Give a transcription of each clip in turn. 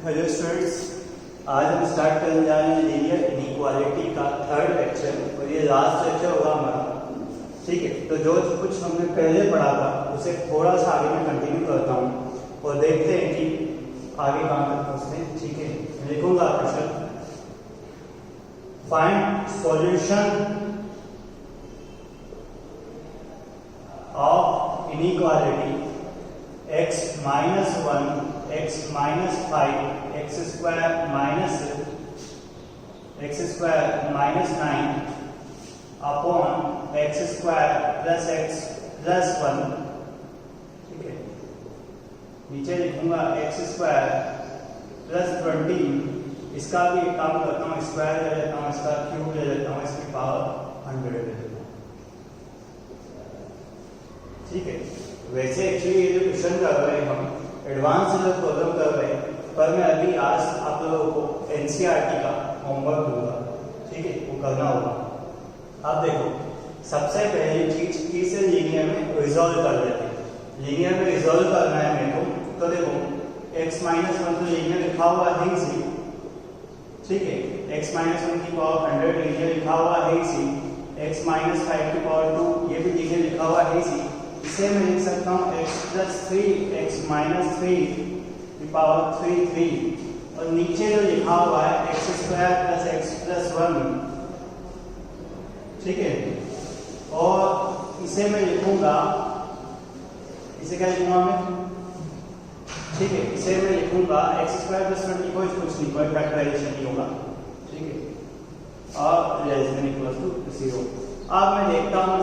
Hello students, आज हम start करने जा रहे हैं लीनियर इनइक्वालिटी का थर्ड लेक्चर और ये लास्ट लेक्चर होगा हमारा। ठीक है, तो जो कुछ हमने पहले पढ़ा था उसे थोड़ा सा आगे मैं कंटिन्यू करता हूँ और देखते हैं कि आगे कहाँ तक पहुँचते हैं। ठीक है, मैं लिखूंगा question, find solution of inequality x minus 1 x minus 5 x square minus 9 upon x square plus x plus 1। ठीक है, नीचे लिखूंगा x square plus 20। इसका भी एक काम करता हूँ, स्क्वायर ले लेता हूँ, इसका क्यूब ले लेता हूँ, इसकी पावर 100 ले लेता हूँ। ठीक है, वैसे एक्चुअली ये जो क्वेश्चन कर रहे हैं हम एडवांस जो प्रॉब्लम कर रहे हैं, पर मैं अभी आज आप लोगों को एनसीईआरटी का होमवर्क दूंगा। ठीक है, वो करना होगा। अब देखो, सबसे पहली चीज इसे लीनियर में रिजॉल्व कर लेते हैं। लीनियर में रिजॉल्व करना है मेरे को, तो देखो x माइनस 1 तो लीनियर लिखा हुआ है इसी। ठीक है, x माइनस 1 की पावर 100 लीनियर लिखा हुआ है इसी। x माइनस 5 की पावर 2 ये भी लीनियर लिखा हुआ है इसी। इसे मैं लिख सकता हूँ x प्लस 3 x माइनस 3 की पावर 3 और नीचे जो लिखा हुआ है x square plus x plus 1। ठीक है, और इसे मैं लिखूंगा, इसे क्या लिखूंगा मैं? ठीक है, इसे मैं लिखूंगा x स्क्वायर प्लस 20 कुछ नहीं, कोई फैक्टराइजेशन नहीं होगा। ठीक है, और लेस देन इक्वल टू 0। अब मैं देखता हूँ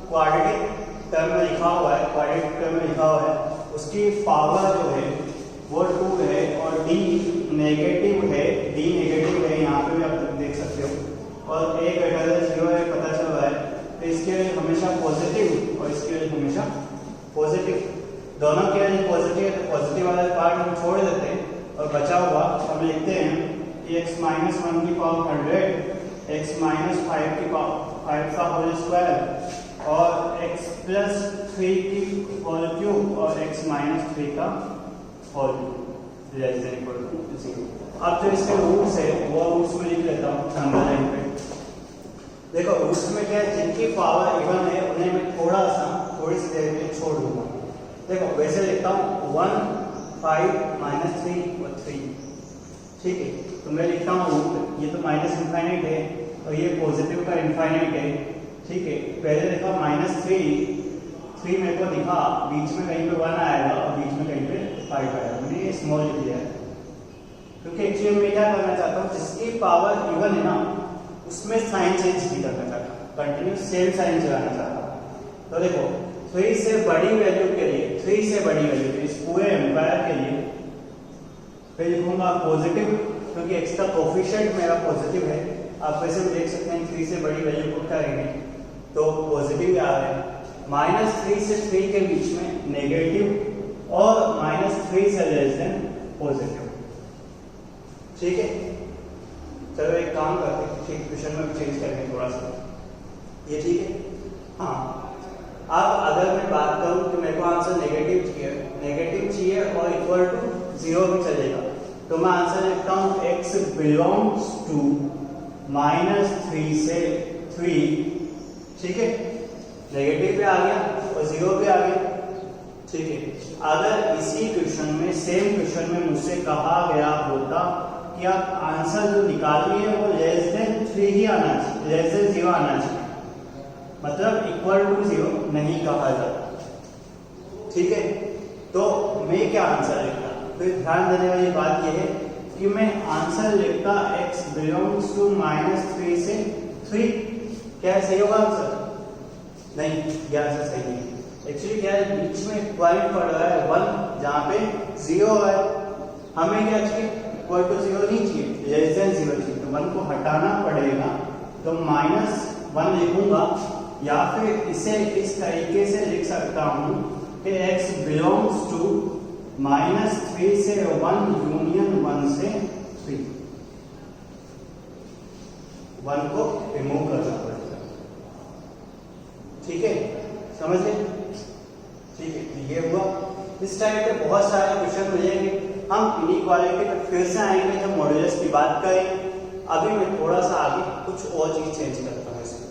क्वाड्रेटिक टर्म में लिखा हुआ है, क्वाड्रेटिक टर्म में लिखा हुआ है, उसकी पावर जो है वो 2 है और d नेगेटिव है, d नेगेटिव है, यहाँ पे भी आप देख सकते हो, और a ग्रेटर देन 0 है, पता चल रहा है। तो इसके लिए हमेशा पॉजिटिव और इसके लिए हमेशा पॉजिटिव, दोनों के लिए पॉजिटिव है, तो पॉजिटिव वाला पार्ट हम छोड़ देते हैं और बचा हुआ हम लिखते हैं कि x माइनस 1 की पावर 100 x माइनस 5 की पावर 5 का होल स्क्वायर और x प्लस 3 की होल क्यूब और x माइनस 3 का whole less than equal to 0। अब जो इसके रूट्स है वो रूट्स में लिख लेता हूँ नंबर लाइन पे। देखो रूट्स में क्या है, जिनकी पावर इवन है उन्हें मैं थोड़ी सी देर में छोड़ दूंगा। देखो वैसे लिखता हूँ 1 5 माइनस 3 और 3। ठीक है, तो मैं लिखता हूँ रूट, ये तो माइनस इनफाइनाइट है और ये पॉजिटिव का इनफाइनाइट है। ठीक है, पहले देखा माइनस 3 मेरे को दिखा, बीच में कहीं पे 1 आएगा और बीच में कहीं पे 5 आएगा, मैंने ये स्मॉल लिख दिया है क्योंकि एक्चुअली मैं क्या करना चाहता हूँ, जिसकी पावर इवन है ना उसमें साइन चेंज नहीं करना चाहता, कंटिन्यू सेम साइन चलाना चाहता हूँ। तो देखो 3 से बड़ी वैल्यू के लिए, 3 से बड़ी वैल्यू इस पूरे एम्पायर के लिए फिर लिखूंगा पॉजिटिव, क्योंकि x का कोफिशिएंट मेरा पॉजिटिव है। आप वैसे भी देख सकते हैं 3 से बड़ी वैल्यू पुट करेंगे तो पॉजिटिव आ रहा है। माइनस 3 से 3 के बीच में नेगेटिव और माइनस 3 से लेस देन पॉजिटिव। ठीक है, चलो एक काम करते हैं, ठीक क्वेश्चन में चेंज करेंगे थोड़ा सा, ये ठीक है। हाँ, अब अगर मैं बात करूं कि मेरे को आंसर नेगेटिव चाहिए और इक्वल टू 0 भी चलेगा, तो मैं आंसर लिखता हूं x बिलोंग्स टू माइनस 3 से 3। ठीक है, नेगेटिव भी आ गया और 0 भी आ गया। ठीक है, अगर इसी क्वेश्चन में, सेम क्वेश्चन में मुझसे कहा गया होता कि आप आंसर जो निकालिए वो लेस देन 3 ही आना चाहिए, लेस देन 0 आना चाहिए, मतलब इक्वल टू 0 नहीं कहा जाता। ठीक है, तो मैं क्या आंसर लिखता, फिर ध्यान देने वाली बात यह है कि मैं आंसर लिखता x बिलोंग्स टू माइनस 3 से 3। क्या सही होगा आंसर? नहीं, यह आंसर सही नहीं है। एक्चुअली क्या है, बीच में पॉइंट पड़ रहा है 1 जहां पे 0 है, हमें क्या चाहिए, इक्वल टू 0 नहीं चाहिए, लेस देन 0 चाहिए, तो 1 को हटाना पड़ेगा। तो माइनस 1 लिखूंगा या फिर इसे इस तरीके से लिख सकता हूं कि x बिलोंग्स टू माइनस 3 से 1 यूनियन 1 से 3। 1 को रिमूव करना पड़ेगा। ठीक है, समझ गए? ठीक है, ये हुआ। इस टाइप के बहुत सारे क्वेश्चन मिलेंगे, हम हम इनइक्वालिटी पे फिर से आएंगे जब मॉड्यूलस की बात करेंगे। अभी मैं थोड़ा सा आगे कुछ और चीज चेंज करता हूँ इसमें,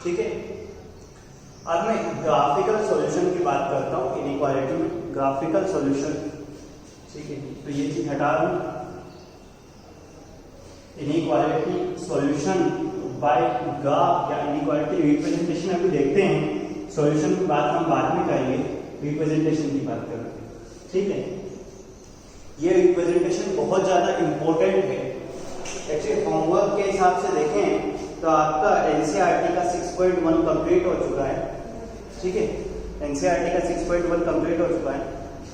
ठीक है। अब मैं ग्राफिकल सॉल्यूशन की बात करता हूँ इनइक्वालिटी में, ग्राफिकल सॉल्यूशन, ठीक है। तो ये चीज हटा दूं, इनइक्वालिटी सॉल्यूशन बाय ग्राफ या इनइक्वालिटी रिप्रेजेंटेशन अभी देखते हैं, सॉल्यूशन की बात हम बाद में करेंगे, रिप्रेजेंटेशन की बात करेंगे, ठीक है। ये रिप्रेजेंटेशन बहुत ज्यादा इंपॉर्टेंट है। एक्चुअली होमवर्क के हिसाब से देखें तो आपका एनसीईआरटी का 6.1 कंप्लीट हो चुका है, ठीक है। एनसीईआरटी का 6.1 कंप्लीट हो चुका है।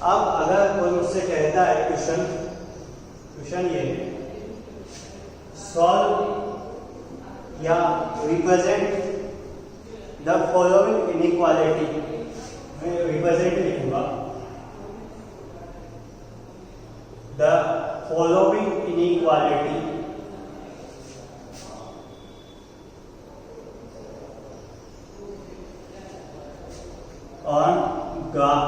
अब अगर कोई मुझसे कहता है क्वेश्चन ये है, सॉल्व या रिप्रेजेंट द फॉलोइंग इनइक्वालिटी, मैं रिप्रेजेंट लिखूंगा, the following inequality on graph.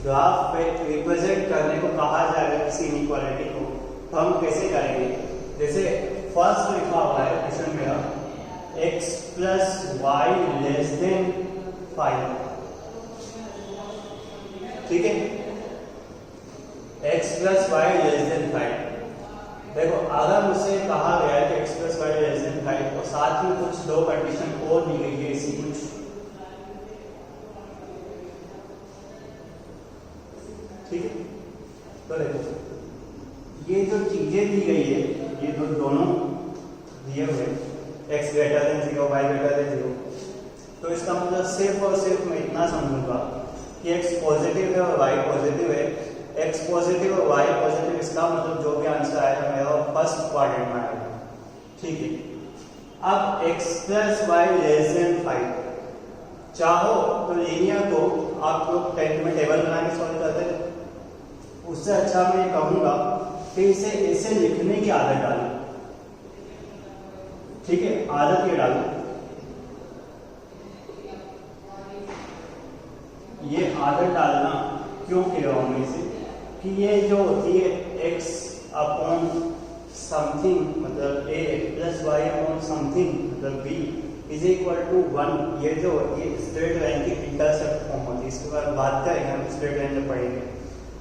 Graph पे रिप्रेजेंट करने को कहा जाएगा किसी इनइक्वालिटी को, तो हम कैसे करेंगे? जैसे फर्स्ट लिखा हुआ है क्वेश्चन मेरा, x plus y less than 5, ठीक है। x plus y less than 5। देखो अगर मुझसे कहा गया है कि x plus y less than 5 और साथ में कुछ दो कंडीशन और दी गई है इसी कुछ, ठीक है। तो देखो ये जो चीजें दी गई है, ये दोनों दिए हुए x greater then 0, y greater then 0, तो इसका मतलब सिर्फ और सिर्फ मैं इतना समझूंगा कि x पॉजिटिव है और y पॉजिटिव है, x पॉजिटिव और y पॉजिटिव, इसका मतलब जो भी आंसर आएगा मेरा फर्स्ट क्वाड्रेंट में आएगा, ठीक है। अब x plus y less than 5, चाहो तो लीनियर को आप लोग 10th में टेबल बना के सॉल्व करते हैं, उससे अच्छा मैं ये कहूंगा कि इसे ऐसे लिखने की आदत डालो, ठीक है। आदत ये डालो, ये आदत डालना क्यों कह रहा हूं मैं इसे, कि ये जो होती है x अपॉन समथिंग मतलब a plus y upon something मतलब b इज इक्वल टू 1, ये जो होती है स्ट्रेट लाइन की इंटरसेप्ट फॉर्म होती है। इसके बाद बात करेंगे हम स्ट्रेट लाइन जब पढ़ेंगे।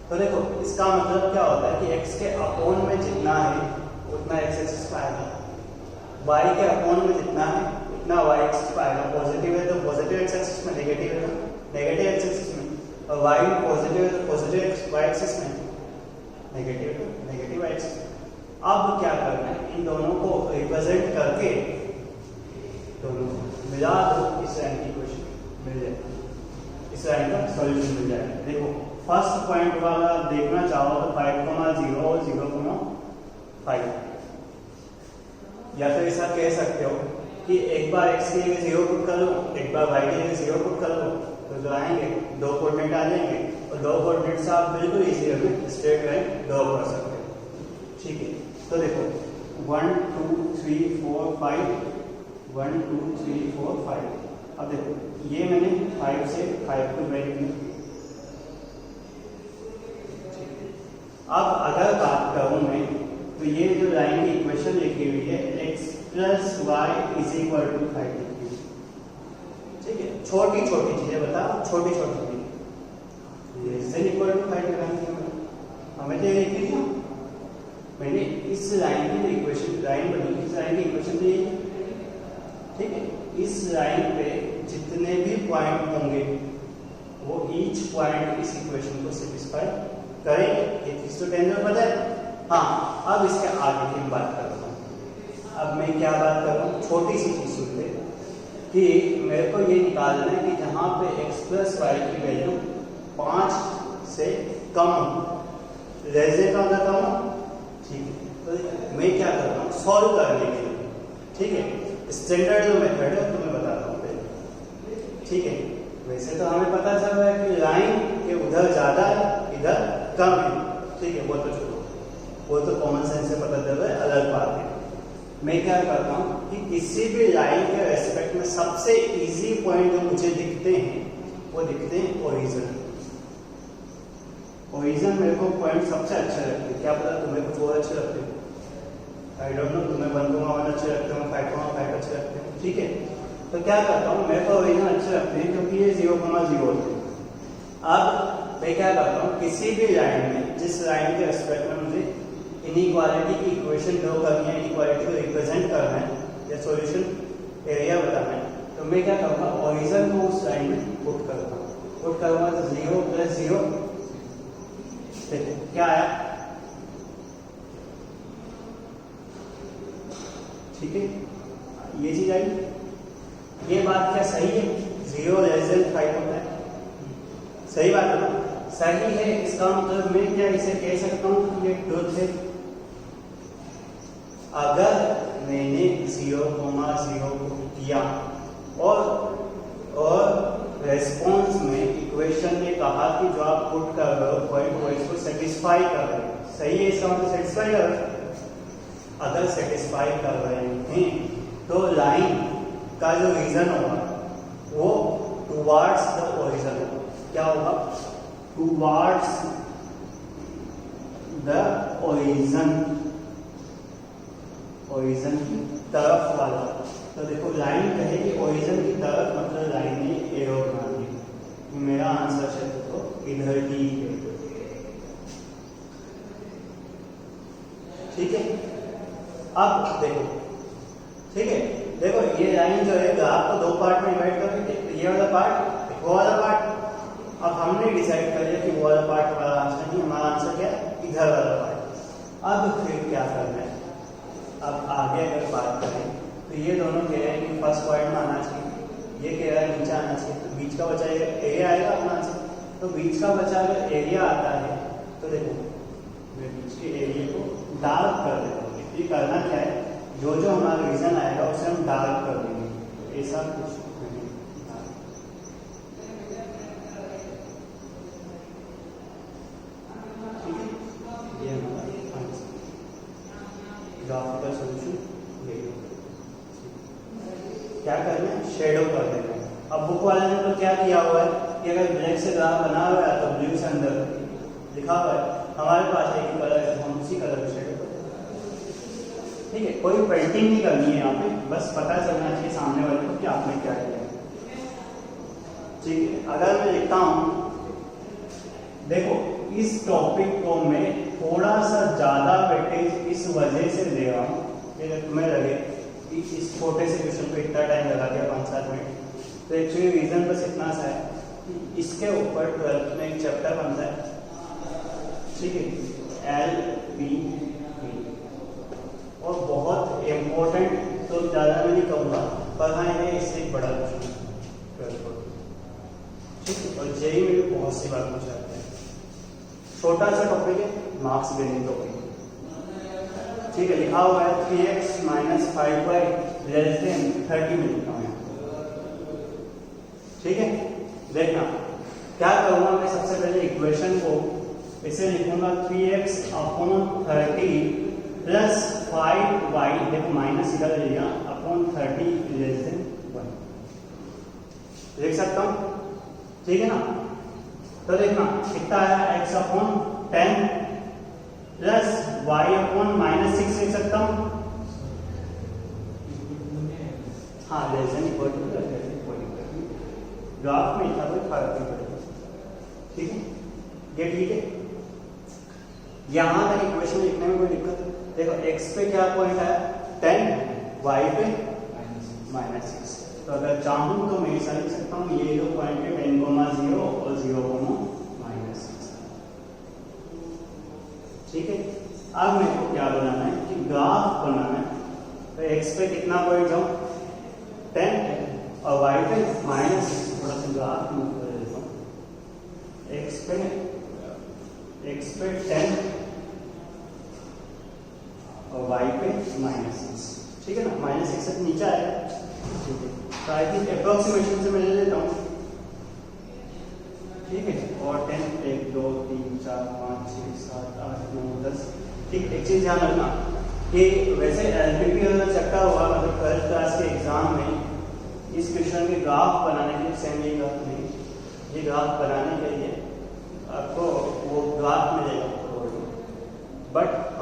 तो देखो इसका मतलब क्या होता है कि x के अपोन में जितना है उतना x एक्सिस पर आएगा, y के अपोन में जितना है उतना y एक्सिस पर आएगा। पॉजिटिव है तो पॉजिटिव x एक्सिस में, नेगेटिव है तो नेगेटिव x एक्सिस में, और y पॉजिटिव है तो पॉजिटिव y एक्सिस में, नेगेटिव तो नेगेटिव y एक्सिस में। अब क्या करना है, इन दोनों को रिप्रेजेंट करके दोनों को मिला दो, इस लाइन की इक्वेशन मिल जाएगी, इस लाइन का सॉल्यूशन मिल जाएगा। देखो फर्स्ट पॉइंट वाला देखना चाहो तो 5,0 और 0,5, या फिर ऐसा कह सकते हो कि एक बार x के लिए 0 पुट कर लो, एक बार y के लिए 0 पुट कर लो, तो जो आएंगे दो कोऑर्डिनेट आ जाएंगे, और दो कोऑर्डिनेट से आप बिल्कुल इजीली स्ट्रेट लाइन ड्रॉ कर सकते हो, ठीक है। तो देखो 1 2 3 4 5, 1 2 3 4 5। अब देखो ये मैंने 5 से 5 को ब्रेक किया। अब अगर बात करूं मैं तो ये जो लाइन की इक्वेशन लिखी हुई है x plus y is equal to 5, ठीक है। छोटी छोटी चीजें बताओ, छोटी छोटी चीजें, लेस देन इक्वल टू 5 लगाएंगे हमें, तो ये लिखी थी मैंने इस लाइन की इक्वेशन, लाइन बनी इस लाइन की इक्वेशन दी, ठीक है। इस लाइन पे जितने भी पॉइंट होंगे वो ईच पॉइंट इस इक्वेशन को सेटिस्फाई करेंगे। ये चीज तो टेंशन पता है। हाँ, अब इसके आगे की बात करता हूँ। अब मैं क्या बात कर रहा हूँ, छोटी सी चीज सुनते कि मेरे को ये निकालना है कि जहाँ पे x प्लस वाई की वैल्यू 5 से कम हो, लेस देन का मतलब कम हो, ठीक है। तो मैं क्या कर रहा हूँ, सॉल्व करने के लिए, ठीक है। स्टैंडर्ड जो मेथड है तो मैं बताता हूँ पहले, ठीक है। वैसे तो हमें पता चल रहा है कि लाइन के उधर ज्यादा है इधर कम है, ठीक है। वो तो छोड़ो, वो तो कॉमन सेंस से पता चल रहा है, अलग बात है। मैं क्या करता हूँ कि किसी भी लाइन के रेस्पेक्ट में सबसे इजी पॉइंट जो मुझे दिखते हैं वो दिखते हैं ओरिजिन, ओरिजिन मेरे को पॉइंट सबसे अच्छे लगते हैं, क्या पता तुम्हें कुछ और अच्छे लगते हो, आई डोंट नो, तुम्हें 1,1 अच्छे लगते हो, 5,5 अच्छे लगते हैं, ठीक है। तो क्या करता हूँ, मेरे को ओरिजिन अच्छे लगते हैं क्योंकि ये 0,0 होते हैं। अब मैं क्या करता हूँ, किसी भी लाइन में, जिस लाइन के रेस्पेक्ट में मुझे इनइक्वालिटी की इक्वेशन ड्रॉ करनी है, इनइक्वालिटी को रिप्रेजेंट करना है या सॉल्यूशन एरिया बताना है, तो मैं क्या करूँगा, ओरिजिन को उस लाइन में पुट करूँगा तो 0 + 0, देखो क्या आया, ठीक है, ये चीज आई। ये बात क्या सही है, 0 < 5 होता है, सही बात है ना, सही है। इसका मतलब मैं क्या इसे कह सकता हूँ कि ये ट्रुथ है। अगर मैंने 0,0 किया और रेस्पॉन्स में इक्वेशन ने कहा कि जो आप पुट कर रहे हो पॉइंट को इसको सेटिस्फाई कर रहे हो, सही है, इसका मतलब सेटिस्फाई कर रहे हो। अगर सेटिस्फाई कर रहे हैं तो लाइन का जो रीजन होगा वो टुवार्ड्स द ओरिजिन होगा। क्या होगा, टुवार्ड्स द ओरिजिन की तरफ वाला। तो देखो लाइन कहेगी ओरिजिन की तरफ, मतलब लाइन ने एरो बना दी, मेरा आंसर है तो इधर ही है, ठीक है। अब देखो, ठीक है, देखो ये लाइन जो है ग्राफ को 2 पार्ट में डिवाइड कर देते, ये वाला पार्ट, वो वाला पार्ट। अब हमने डिसाइड कर लिया कि वो वाला पार्ट हमारा आंसर नहीं, हमारा आंसर क्या है, इधर वाला पार्ट। अब फिर क्या करना है, अब आगे अगर बात करें तो ये दोनों कह रहे हैं कि फर्स्ट पॉइंट में आना चाहिए, ये कह रहा है नीचे आना चाहिए, तो बीच का बचा एरिया आएगा अपना आंसर। तो बीच का बचा अगर एरिया आता है तो देखो मैं बीच के एरिया को डार्क कर देता हूँ। ये करना क्या है, जो जो हमारा रीजन आएगा उसे हम डार्क कर देंगे, तो ऐसा कुछ नहीं। ठीक है, ये हमारा ग्राफिकल सॉल्यूशन क्या करना है, शेडो कर देना है। अब बुक वाले ने तो क्या किया हुआ है कि अगर ब्लैक से ग्राफ बना हुआ है तो ब्लू से अंदर लिखा हुआ है, हमारे पास एक ही कलर है, हम उसी कलर में शेडो कर देते हैं। ठीक है, कोई पेंटिंग नहीं करनी है यहाँ पे, बस पता चलना चाहिए सामने वाले को कि आपने क्या किया। ठीक है, अगर मैं लिखता हूँ, देखो इस टॉपिक को मैं थोड़ा सा ज्यादा वेटेज इस वजह से दे रहा हूँ कि तुम्हें लगे कि इस छोटे से क्वेश्चन पे इतना टाइम लगा दिया 5-7 मिनट, तो एक्चुअली रीजन बस इतना सा है कि इसके ऊपर 12th में एक चैप्टर बनता है, ठीक है, LPP, और बहुत इम्पोर्टेंट, तो ज़्यादा मैं नहीं कहूँगा, पर हाँ ये इससे एक बड़ा क्वेश्चन, ठीक है, और जेई में भी बहुत सी बात पूछा जाता है। छोटा सा टॉपिक है, मार्क्स देने टॉपिक, ठीक है, लिखा हुआ है 3x - 5y < 30 में लिखा हुआ है। ठीक है, देखना क्या करूँगा मैं, सबसे पहले इक्वेशन को इसे लिखूंगा 3x/30 प्लस 5y, देखो माइनस इधर ले लिया, अपॉन 30 < 1 लिख सकता हूँ, ठीक है ना। तो देखना कितना आया, x/10 प्लस y/-6 लिख सकता हूँ, हाँ less than equal to, graph में इतना कोई फर्क नहीं पड़ेगा, ठीक है, ये ठीक है। यहां तक इक्वेशन लिखने में कोई दिक्कत, देखो x पे क्या पॉइंट है 10, y पे -6, तो अगर चाहूं तो मैं ऐसा लिख सकता हूँ, ये दो पॉइंट है 10,0 और 0,-6, ठीक है। अब मेरे को क्या बनाना है कि ग्राफ बनाना है, तो x पे कितना पॉइंट जाऊं 10 और y पे -6, थोड़ा सा ग्राफ मूव कर देता हूं, x पे 10 और y पे -6, ठीक है ना, -6 से नीचे आएगा, ठीक है। तो आई थिंक अप्रोक्सीमेशन से मैं ले लेता हूँ, ठीक है, और 10 1 2 3 4 5 6 7 8 9 10, ठीक। एक चीज ध्यान रखना कि वैसे एलपीपी वाला चक्का हुआ, मतलब 12th क्लास के एग्जाम में इस क्वेश्चन के ग्राफ बनाने के लिए, सेम ये ग्राफ नहीं, ये ग्राफ बनाने के लिए आपको वो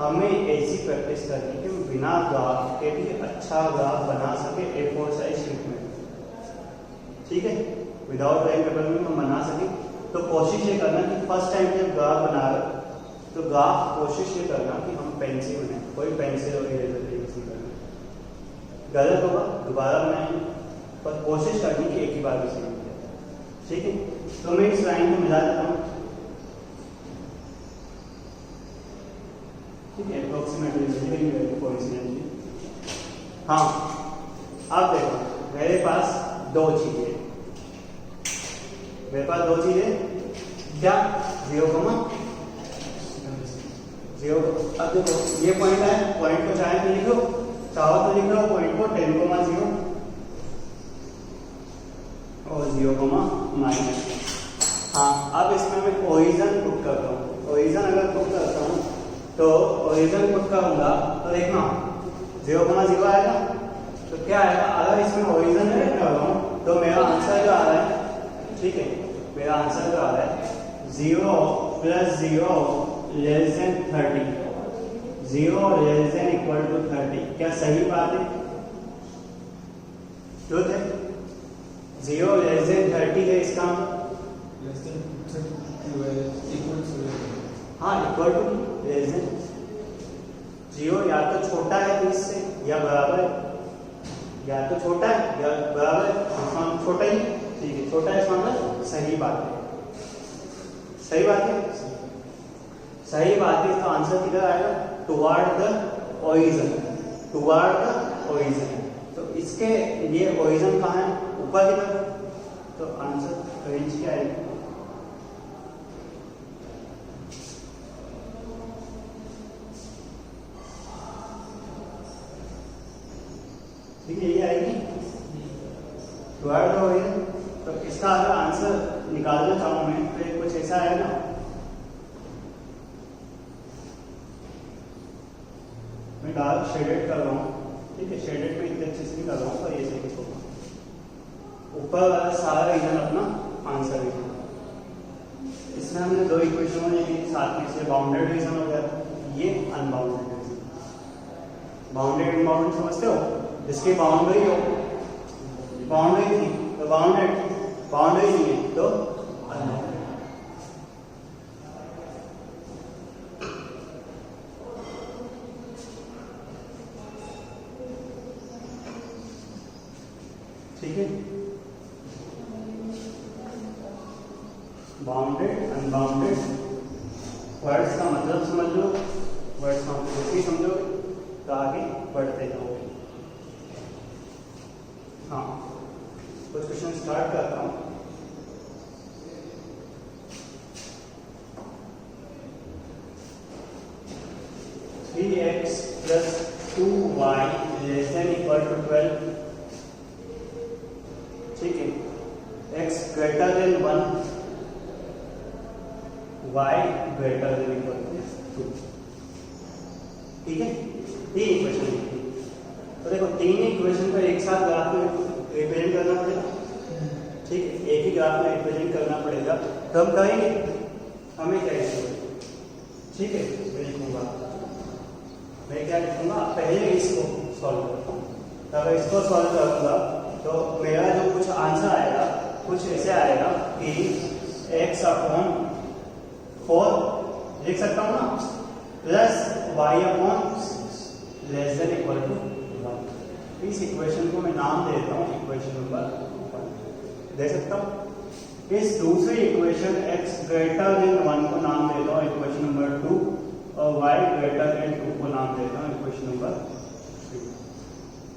हमें ऐसी प्रैक्टिस करनी है कि हम बिना ग्राफ के भी अच्छा ग्राफ बना सके A4 साइज शीट में, ठीक है, विदाउट ड्राइंग पेपर में हम बना सके। तो कोशिश ये करना कि फर्स्ट टाइम जब ग्राफ बना रहे तो ग्राफ कोशिश ये करना कि हम पेन से बनाए, कोई पेंसिल और इरेजर यूज नहीं करना, गलत होगा दोबारा बनाएंगे, पर कोशिश करनी कि एक ही बार में सही हो जाए, ठीक है। तो मैं इस लाइन को मिला देता हूँ, ठीक है, अप्रोक्सीमेटली कोइंसिडेंटली। हाँ, अब देखो मेरे पास दो चीजें, मेरे पास दो चीजें क्या, 0, 0। अब देखो ये पॉइंट है, पॉइंट को चाहे तो लिखो, चाहो तो लिख लो पॉइंट को 10,0 और 0,-। हाँ, अब इसमें मैं ओरिजिन पुट करता हूँ। ओरिजिन अगर पुट करता हूँ तो ओरिजिन पुट करूंगा तो देखना 0,0 आएगा, तो क्या आएगा, अगर इसमें ओरिजिन पुट कर रहा हूँ तो मेरा आंसर जो आ रहा है, ठीक है, मेरा आंसर जो आ रहा है 0 + 0 <30, 0 < 30। क्या सही बात है? ट्रुथ है, 0 < 30 है इसका, हाँ, इक्वल टू लेस देन 0, या तो छोटा है 30 से या बराबर है, या तो छोटा है या बराबर है, इसका छोटा ही, ठीक है, छोटा है इसका मतलब सही बात है, सही बात है, सही बात है। इसका आंसर किधर आएगा, toward the origin, toward the origin. तो इसके लिए ओरिजिन कहाँ है, ऊपर की तरफ, तो आंसर रेंज क्या आएगी, ठीक है, ये आएगी टुवर्ड द ओरिजिन। तो इसका अगर आंसर निकालना चाहूं मैं तो कुछ ऐसा है ना, मैं डार्क शेडेड कर रहा हूँ, ठीक है, शेडेड में इतने अच्छे से नहीं कर रहा हूँ, पर ये सही होगा, ऊपर वाला सारा रीजन अपना आंसर रीजन। इसमें हमने दो इक्वेशन लिखी साथ में, से बाउंडेड रीजन हो गया, ये अनबाउंडेड रीजन। बाउंडेड अनबाउंडेड समझते हो, जिसकी बाउंड्री हो, बाउंड्री थी तो बाउंडेड, बाउंड्री नहीं है तो अनबाउंडेड। ठीक है, बाउंडेड अनबाउंडेड वर्ड्स का मतलब समझ लो, वर्ड्स का मतलब समझो तो आगे बढ़ते जाओगे। हाँ, कुछ क्वेश्चन स्टार्ट करता हूँ। Three x plus 2y less than equal to 12, ठीक है, x greater than 1, y greater than equal to 2, ठीक है, तीन इक्वेशन लिखी। तो देखो तीन इक्वेशन को एक साथ ग्राफ में रिप्रेजेंट करना पड़ेगा, ठीक है, एक ही ग्राफ में रिप्रेजेंट करना पड़ेगा, तो हम कहेंगे हमें क्या लिखना, ठीक है, मैं क्या लिखूंगा, पहले इसको सॉल्व करता हूँ, अगर इसको सॉल्व करूंगा तो मेरा जो कुछ आंसर आएगा कुछ ऐसे आएगा कि x/4 लिख सकता हूँ ना, plus y/< less than equal to 1। इस इक्वेशन को मैं नाम देता हूँ इक्वेशन नंबर 1, दे सकता हूँ। इस दूसरी इक्वेशन x ग्रेटर देन 1 को नाम देता हूँ इक्वेशन नंबर 2, और y ग्रेटर देन 2 को नाम देता हूँ इक्वेशन नंबर 3।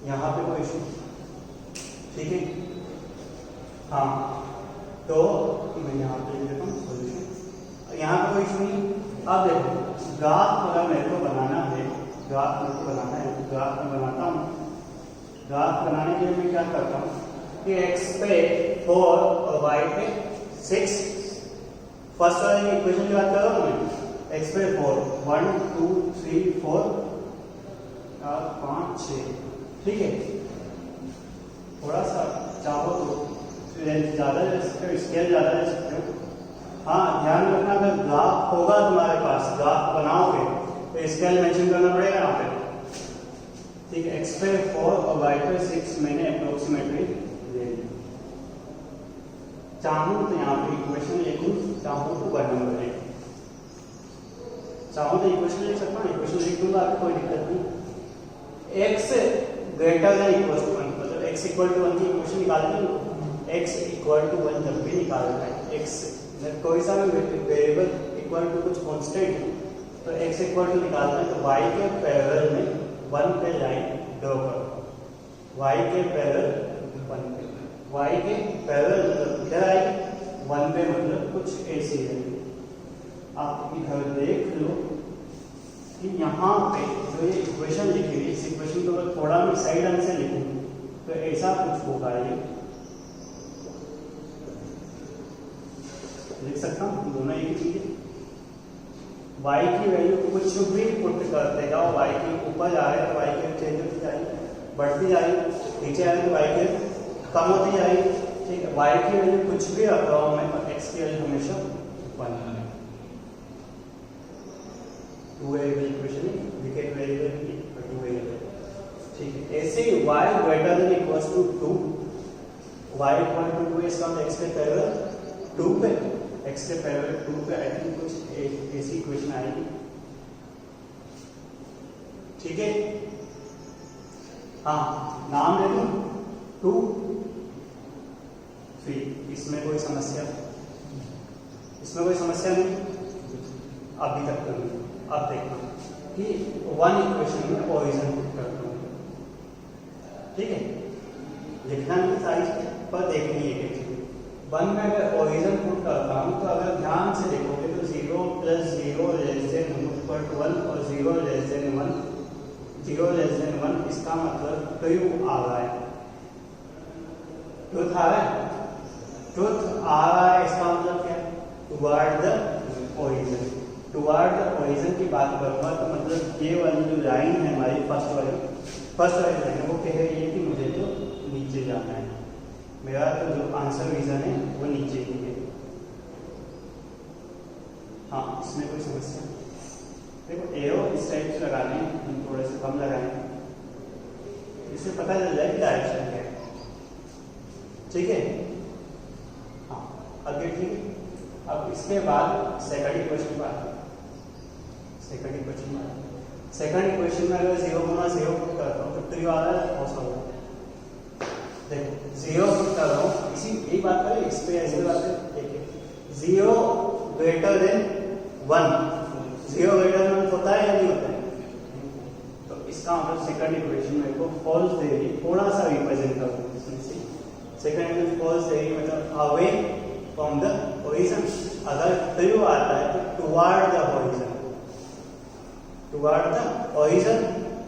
यहाँ पे कोई इशू, ठीक है, हाँ, तो मैं यहाँ पे लिख देता हूँ सोल्यूशन, यहाँ पे कोई इशू नहीं। अब देखो ग्राफ अगर मेरे को बनाना है, ग्राफ मेरे को बनाना है, ग्राफ में बनाता हूँ। ग्राफ बनाने के लिए मैं क्या करता हूँ कि x पे 4 और y पे 6, फर्स्ट वाली इक्वेशन की बात कर रहा हूँ मैं, x पे 4, 1 2 3 4 5 6, ठीक है, थोड़ा सा चाहो तो ज्यादा ले सकते हो, स्केल ज्यादा ले सकते हो। हाँ, ध्यान रखना अगर ग्राफ होगा तुम्हारे पास, ग्राफ बनाओगे तो स्केल मेंशन करना पड़ेगा यहाँ पे, ठीक है। x पे 4 और y पे 6 मैंने अप्रोक्सीमेटली ले लिया। चाहूँ तो यहाँ पे इक्वेशन लिखूँ, चाहूँ तो 1 नंबर लिखूँ, चाहूँ तो इक्वेशन लिख सकता हूँ, इक्वेशन लिख दूंगा, आपको कोई दिक्कत नहीं। x greater than equal to 1, मतलब x इक्वल टू 1 की इक्वेशन निकालते हैं, x इक्वल टू 1 जब भी निकालना है, x कोई सा भी वेरिएबल इक्वल टू कुछ कांस्टेंट है तो x इक्वल टू निकालना है, तो y के पैरेलल में 1 पे लाइन ड्रॉ करो, y के पैरेलल 1 पे, y के पैरेलल मतलब इधर आएगी 1 पे, मतलब कुछ ऐसी है। आप इधर देख लो कि यहाँ पे जो ये इक्वेशन लिखी हुई, इस इक्वेशन को अगर थोड़ा मैं साइड ढंग से लिखूं तो ऐसा कुछ होगा, ये लिख सकता हूँ, दोनों एक ही चीज है। y की वैल्यू कुछ भी पुट करते जाओ, y के ऊपर जा रहे तो y की चेंज होती जाएगी, बढ़ती जाएगी, नीचे आ रहे तो y की कम होती जाएगी, ठीक है। y की वैल्यू कुछ भी रख रहा हूँ मैं, और x की वैल्यू हमेशा 1 है। टू वेरिएबल इक्वेशन है, विकेट वेरिएबल की टू वेरिएबल, ठीक है। ऐसे ही y greater than equals to 2, y equal to 2 इसका मतलब x के पैरेलल 2 पे, x के पैरेलल 2 पे आई थिंक कुछ ऐसी इक्वेशन आएगी, ठीक है। हाँ, नाम ले दूं 2 3, इसमें कोई समस्या, इसमें कोई समस्या नहीं अभी तक तो नहीं। अब देखना कि 1 इक्वेशन में ओरिजिन पुट करता हूँ, ठीक है, लिखना नहीं सारी पर देखनी है कि 1 में अगर ओरिजिन पुट करता हूँ तो अगर ध्यान से देखोगे तो 0 + 0 लेस देन इक्वल टू 1 और 0 लेस देन 1, 0 लेस देन 1, इसका मतलब ट्रू आ रहा है, ट्रुथ आ रहा है, ट्रुथ आ रहा है, इसका मतलब क्या है, toward the origin. Toward the origin की बात करूंगा तो मतलब ये वाली जो लाइन है हमारी फर्स्ट वाली लाइन है, वो कह रही है कि मुझे तो नीचे जाना है, मेरा तो जो आंसर रीजन है वो नीचे ही है। हाँ, इसमें कोई समस्या देखो, एरो इस टाइप से लगाने हैं, हम थोड़े से कम लगाएं, इससे पता चल जाए कि डायरेक्शन क्या है, ठीक है। हाँ, आगे ठीक है। अब इसके बाद सेकंड इक्वेशन पर आते हैं। सेकंड इक्वेशन में अगर 0, 0 पुट करता हूँ तो ट्रू आ रहा है, फॉल्स आ रहा है। देखो 0 पुट कर रहा हूँ, इसी यही बात करें, इस पे ऐसी बात करें, देखिए 0 ग्रेटर देन 1, 0 ग्रेटर देन 1 होता है या नहीं होता है, तो इसका मतलब सेकंड इक्वेशन मेरे को फॉल्स दे रही, थोड़ा सा रिप्रेजेंट कर दूँ इसमें से, सेकंड इक्वेशन फॉल्स दे रही मतलब अवे फ्रॉम द ओरिजिन। अगर ट्रू आता है तो toward the origin, toward the origin,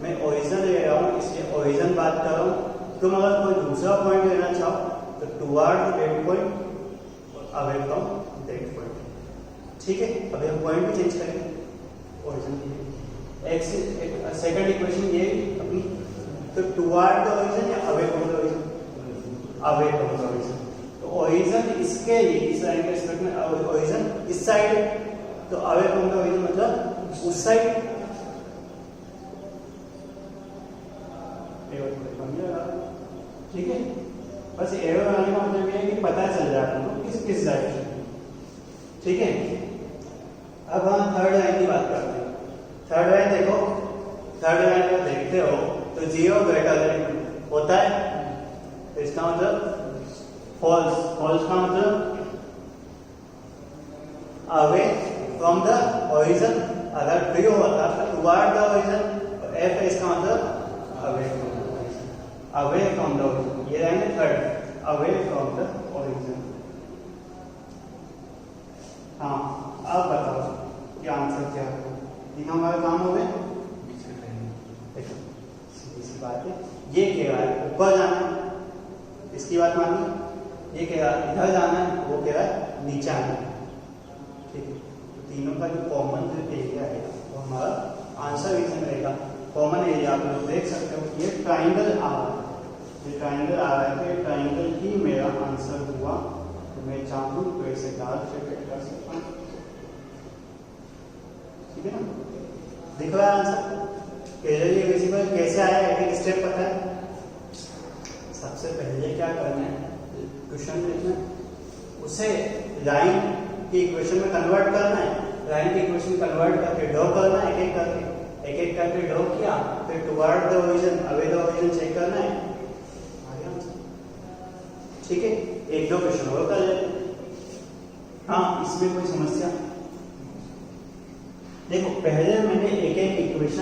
मैं ओरिजिन ले रहा हूँ इसलिए ओरिजिन बात कर रहा हूँ। तुम अगर कोई दूसरा पॉइंट लेना चाहो तो टुवर्ड दैट पॉइंट और अवे फ्रॉम दैट पॉइंट, ठीक है। अभी हम पॉइंट भी चेंज करेंगे, ओरिजिन एक्स सेकंड इक्वेशन ये अपनी, तो टुवर्ड द ओरिजिन या away from the origin, away from the origin. तो ओरिजिन इसके लिए इस लाइन के रिस्पेक्ट में ओरिजिन इस साइड है, तो अवे फ्रॉम द ओरिजिन मतलब उस साइड, ठीक है। बस एरो लगाने का मतलब ये है कि पता चल जाता है किस डायरेक्शन, ठीक है। अब हम थर्ड लाइन की बात करते हैं। थर्ड लाइन देखो, थर्ड लाइन को देखते हो तो 0 ग्रेटर देन होता है, तो इसका मतलब फॉल्स, फॉल्स का मतलब अवे फ्रॉम द ओरिजिन। अगर ट्रू होता तो टुवर्ड द ओरिजिन, एफ इसका मतलब away from the origin, away from the origin, ये line third, away from the origin. हाँ, अब बताओ कि आंसर क्या होगा, ये हमारा काम हो गया। देखो सीधी सी बात है, ये कह रहा है ऊपर जाना है, इसकी बात मानिए, ये कह रहा है इधर जाना है, वो कह रहा है नीचे आना है, ठीक है। तो तीनों का जो कॉमन जो एरिया है वो हमारा आंसर रीजन रहेगा। कॉमन एरिया आप लोग देख सकते हो, ये ट्राइंगल आ रहा है, ये ट्राइंगल आ रहा है, तो ये ट्राइंगल ही मेरा आंसर हुआ। तो मैं चाहूँ तो इसे डार्क शेडेड कर सकता हूँ, ठीक है ना। दिख रहा है आंसर? कैजुअली विजिबल कैसे आया, एक एक स्टेप पता है। सबसे पहले क्या करना है, क्वेश्चन लिखना, उसे लाइन के इक्वेशन में कन्वर्ट करना है, लाइन के इक्वेशन कन्वर्ट करके ड्रॉ करना है, एक एक करके ड्रॉ किया, फिर toward the origin, away the origin check करना है, आ गया आंसर। ठीक है, एक दो क्वेश्चन और कर लेते हैं। हाँ, इसमें कोई समस्या? देखो पहले मैंने एक एक इक्वेशन